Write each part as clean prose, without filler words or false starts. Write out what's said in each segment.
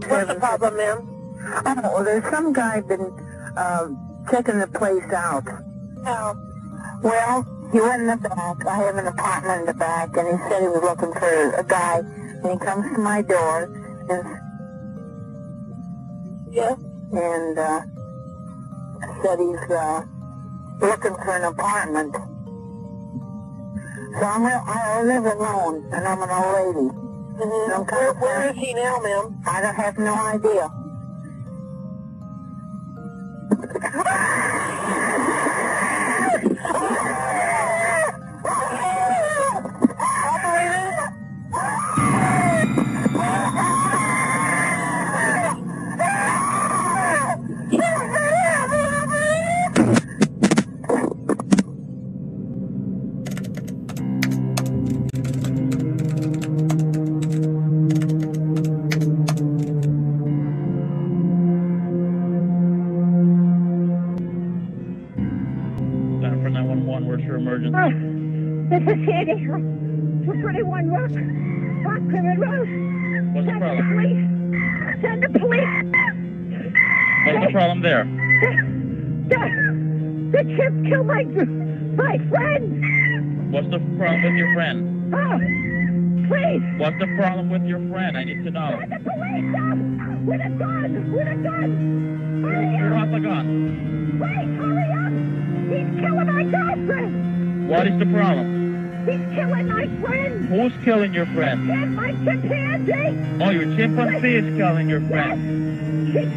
What's the problem, ma'am? Oh, well, there's some guy been checking the place out. Oh. Well, he went in the back. I have an apartment in the back, and he said he was looking for a guy, and he comes to my door, and Yes? and said he's looking for an apartment. So I live alone, and I'm an old lady. Mm-hmm. Where is he now, ma'am? I don't have no idea. This is Sandy. 221 Rock Crimin Road. What's the problem? Send the police. What's the problem there? The chip killed my friend. What's the problem with your friend? Oh, please. What's the problem with your friend? I need to know. Send the police up with a gun. Hurry Who up. has a gun? Please, hurry up. He's killing my girlfriend. What is the problem? He's killing my friend. Who's killing your friend? My chimpanzee. Oh, your chimpanzee is killing your friend. Yes.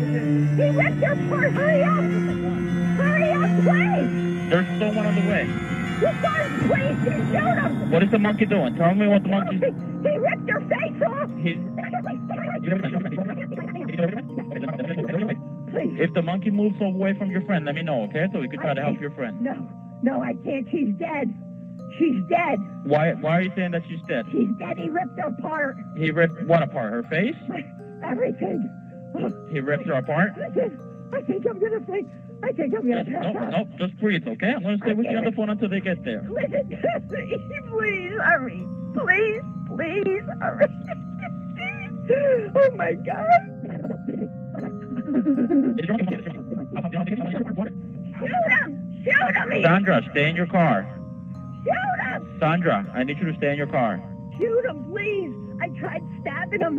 He ripped her apart. Hurry up. Hurry up, please. There's someone on the way. You guys, please, you shoot him. What is the monkey doing? Tell me what the monkey's doing. He ripped her face off. Please. If the monkey moves away from your friend, let me know, okay? So we can try to help your friend. No, I can't. She's dead. She's dead. Why are you saying that she's dead? She's dead. He ripped her apart. He ripped what apart? Her face? Everything. He ripped her apart? I think I'm gonna faint. I think I'm gonna pass out. No, just breathe, okay? I'm gonna stay with you on the phone until they get there. Listen to me, please hurry. Please hurry. Oh my God. Shoot him! Sandra, stay in your car. Shoot him! Sandra, I need you to stay in your car. Shoot him, please! I tried stabbing him,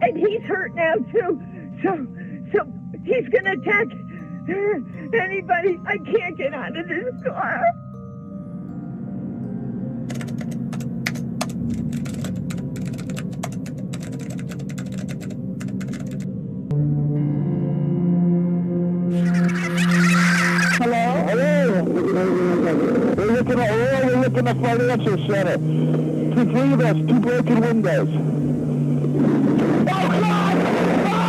and he's hurt now too. So he's gonna attack anybody. I can't get out of this car. We're looking at financial center. Three of us, 2 broken windows. Oh, God!